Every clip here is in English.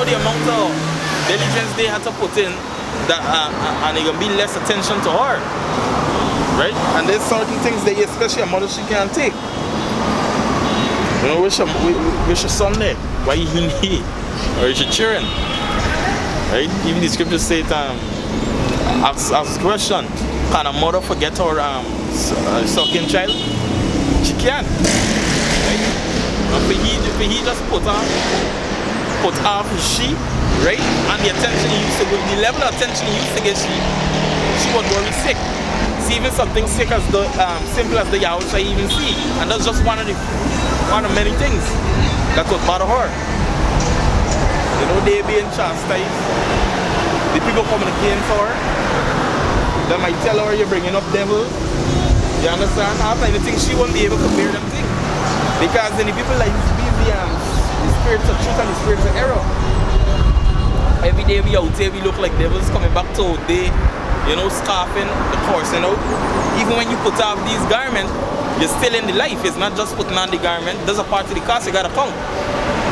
know the amount of diligence they had to put in, that and it gonna be less attention to her, right? And there's certain things that especially a mother she can't take. You know, wish your son there, why he need, or is your children, right? Even the scriptures say it, ask the question, can a mother forget her sucking child? She can't, right? And for he just put off his she, right? And the attention he used to give, the level of attention he used to give she was very sick. See, even something sick as the simple as the Yahweh even see, and that's just one of many things that would bother her. You know, they being chastised, the people coming against her, they might tell her you're bringing up devils. You understand? After anything, she won't be able to bear them things. Because then the people like the spirits of truth and the spirits of error. Every day we out there, we look like devils coming back to out there, you know, scarfing the course, you know. Even when you put off these garments, you're still in the life. It's not just putting on the garment. There's a part of the cost you gotta count.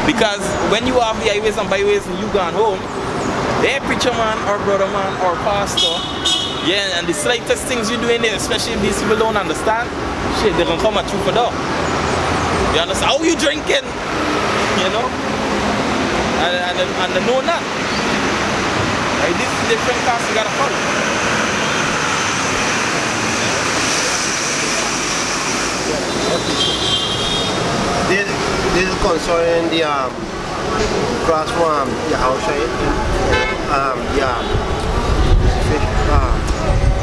Because when you have the highways and byways and you gone home, hey, preacher man or brother man or pastor, yeah, and the slightest things you're doing there, especially if these people don't understand, shit, they're gonna come at you for that. You understand? How you drinking? You know? And they know that. Right? This is different costs you gotta follow. This is concerning the cross from the house,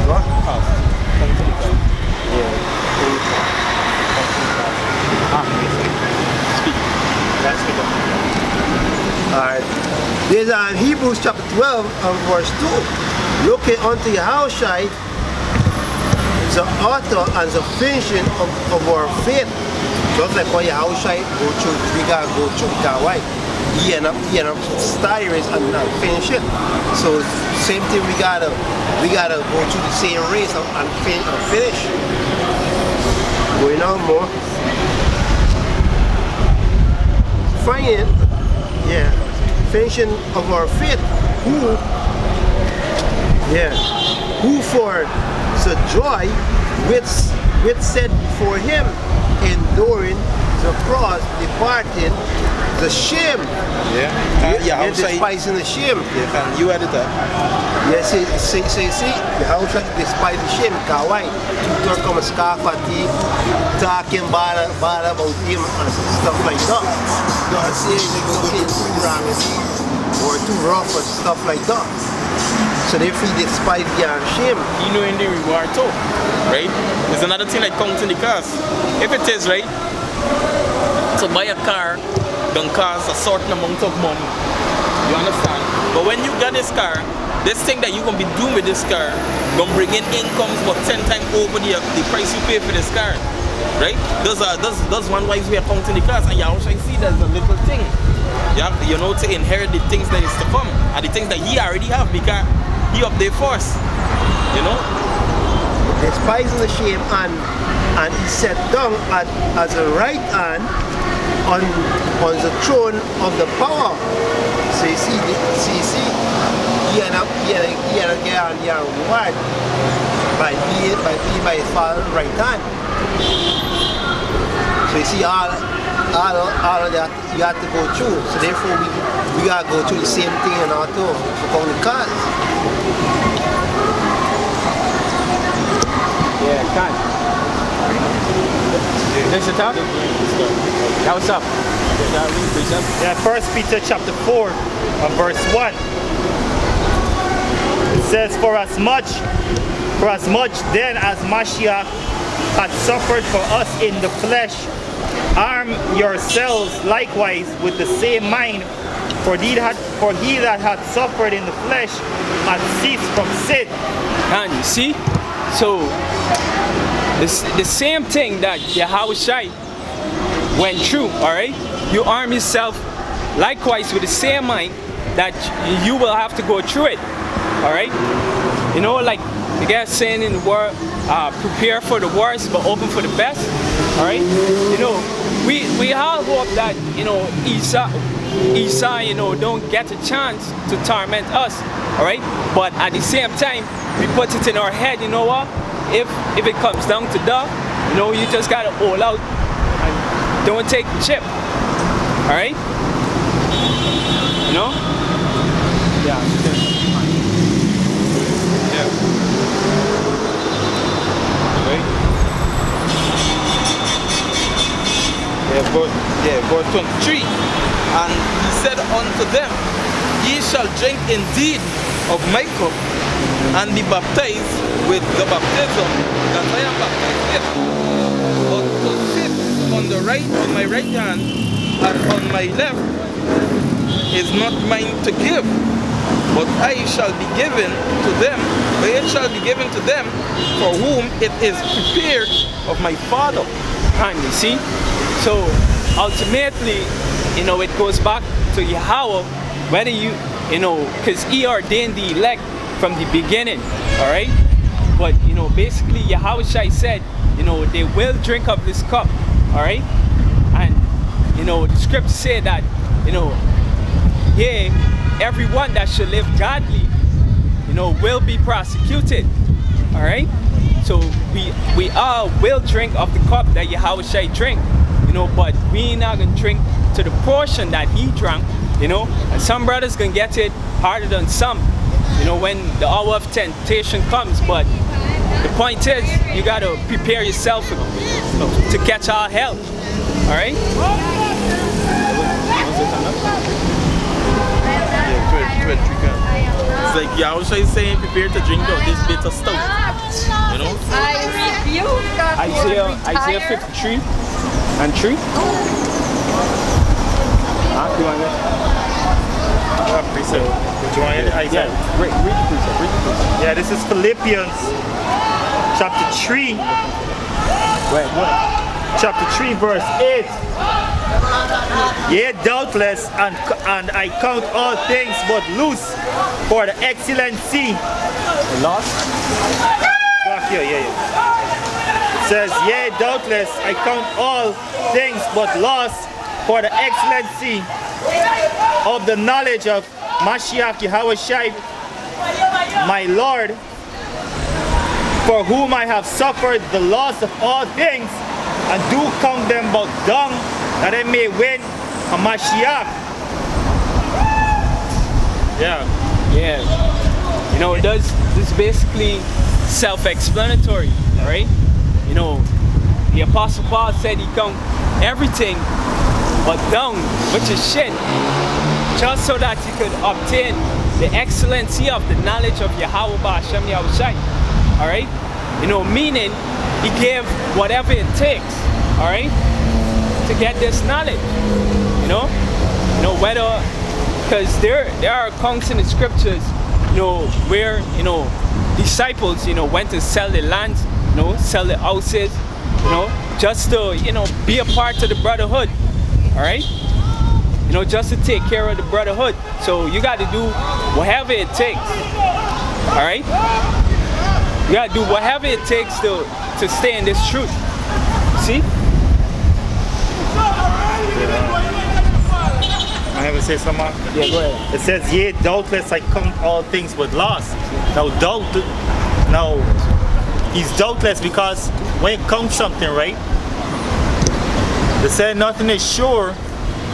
what? Alright. There's Hebrews chapter 12 and verse 2. Looking unto Yahushua, the author and the finishing of our faith. Just like what Yahushua go through, we gotta go through, because why? He end up starting it and finish it. So same thing, we gotta go through the same race and finish. Going on more. Finding, yeah, finishing of our faith. Who for the joy which set before him, enduring the cross, departing the shame. Despising the shame. Yeah, you added that. Yes, see, how should despise the shame? Kawai, tutor come scarf at him, talking bad about him and stuff like that. Don't say you're too wrong or too rough or stuff like that. So they feel despise and shame. You know in the reward too, right? There's another thing like counting the cost. If it is right, to buy a car don't cost a certain amount of money. You understand? But when you get this car, this thing that you're gonna be doing with this car gonna bring in incomes about 10 times over the price you pay for this car. Right? Those one wise we are counting the cost, and you also see there's a little thing. You have to, you know, to inherit the things that is to come and the things that he already have because he up there first. You know? Despising the shame and he sat down as a right hand on the throne of the power. So you see, he end up getting your reward by being by his father's right hand. So you see all of that you have to go through. So therefore we gotta go through the same thing and all too for coming to cars. Yeah, can. This is up? Yeah, what's up? Yeah, 1 Peter chapter 4, verse 1. It says, For as much then as Mashiach hath suffered for us in the flesh, arm yourselves likewise with the same mind, for he that hath suffered in the flesh hath ceased from sin. And you see? So the same thing that Yahushua went through, alright? You arm yourself likewise with the same mind that you will have to go through it. Alright? You know, like the guy saying in the word, prepare for the worst but open for the best. Alright? You know, we all hope that, you know, Esau Esau, don't get a chance to torment us, all right? But at the same time, we put it in our head, you know what? If it comes down to that, you just gotta hold out and don't take the chip, all right? Yeah. Verse 23. And he said unto them, Ye shall drink indeed of my cup, and be baptized with the baptism that I am baptized with. But to sit on my right hand and on my left is not mine to give, but it shall be given to them for whom it is prepared of my Father. And you see, so ultimately, it goes back to Yahweh, whether because he ordained the elect from the beginning, all right? But, basically Yahweh said, they will drink of this cup, all right? And, the scripture said that, everyone that should live godly, will be prosecuted, all right? So we all will drink of the cup that Yahweh drink, but we not gonna drink to the portion that he drank, and some brothers gonna get it harder than some, when the hour of temptation comes. But the point is, you gotta prepare yourself to catch all hell, all right? It's like Yahweh is saying, prepare to drink of this bitter stout. Isaiah 53 and 3. Read the precept. Yeah, this is Philippians chapter 3. Chapter 3 verse 8. Yea, doubtless, and I count all things but loose for the excellency. Lost? It says, yea, doubtless, I count all things but loss for the excellency of the knowledge of Mashiach Yahushua, my Lord, for whom I have suffered the loss of all things, and do count them but dung, that I may win a Mashiach. This is basically self-explanatory, all right? The Apostle Paul said he count everything but dung, which is shit, just so that he could obtain the excellency of the knowledge of Yahweh Ba'Shem Yahushai, all right? Meaning he gave whatever it takes, all right, to get this knowledge, whether, because there are accounts in the scriptures, where, disciples, went to sell their lands, sell their houses, just to, be a part of the brotherhood, all right? Just to take care of the brotherhood. So you got to do whatever it takes, all right? You got to do whatever it takes to stay in this truth. See? I have to say something. Yeah, go ahead. It says, yea, doubtless I count all things but loss. Now, he's doubtless because when it counts something, right? They said nothing is sure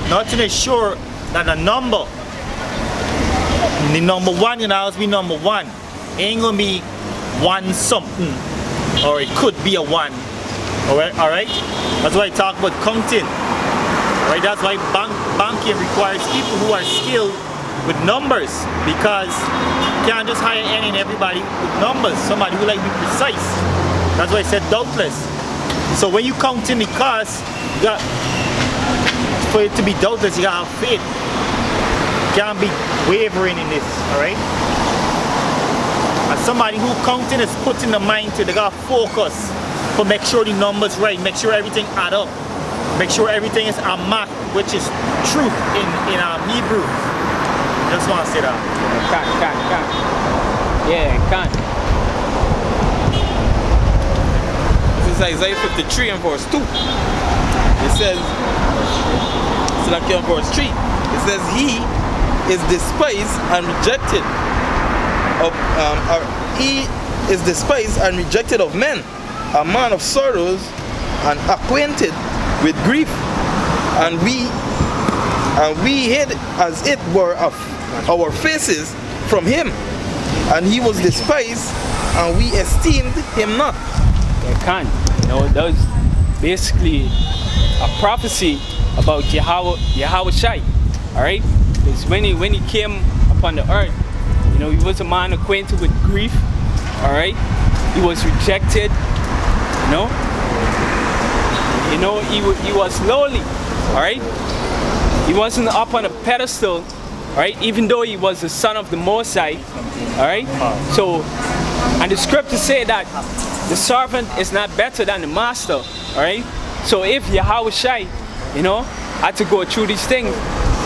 than a number. The number one can always be number one. Ain't gonna be one something, or it could be a one. Alright? That's why I talk about counting. Right? That's why banking requires people who are skilled with numbers, because you can't just hire any and everybody with numbers. Somebody who like to be precise. That's why I said doubtless. So when you count in the cost, for it to be doubtless, you gotta have faith. You can't be wavering in this, alright? And somebody who counting is putting the mind to, they gotta focus to make sure the numbers right, make sure everything add up. Make sure everything is a mark, which is truth in Hebrew. Just want to say that. Can't. This is Isaiah 53 and verse 2. It says, in verse 3, It says he is despised and rejected he is despised and rejected of men, a man of sorrows and acquainted with grief, and we hid as it were of our faces from him, and he was despised and we esteemed him not. You can't. You know, that was basically a prophecy about Yahweh Shai. Alright? Because when he came upon the earth, you know, he was a man acquainted with grief. Alright? He was rejected. You know, he was lowly. Alright? He wasn't up on a pedestal. Alright? Even though he was the son of the Most High. Alright? So, and the scriptures say that the servant is not better than the master. Alright? So if Yahweh Shai, you know, had to go through these things,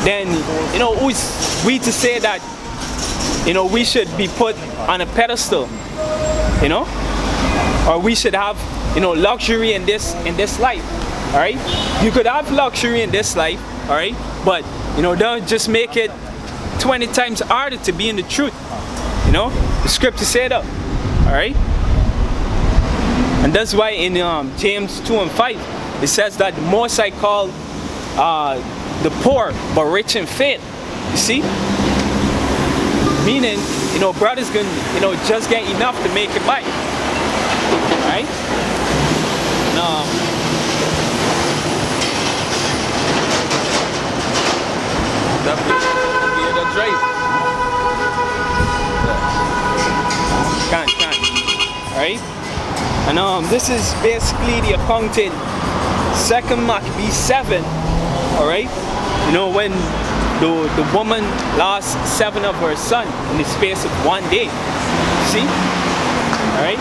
then, you know, who's we to say that, you know, we should be put on a pedestal, you know, or we should have, you know, luxury in this life. All right, you could have luxury in this life, all right, but you know, don't just make it 20 times harder to be in the truth. You know, the scripture said that, all right, and that's why in James 2:5 it says that the Most High called the poor but rich in faith. You see, meaning, you know, brothers can, you know, just get enough to make it by. Right? That be the drive. Can't. Right? And this is basically the accounting 2 Maccabees 7. Alright? You know, when the woman lost 7 of her sons in the space of 1 day. See? Alright?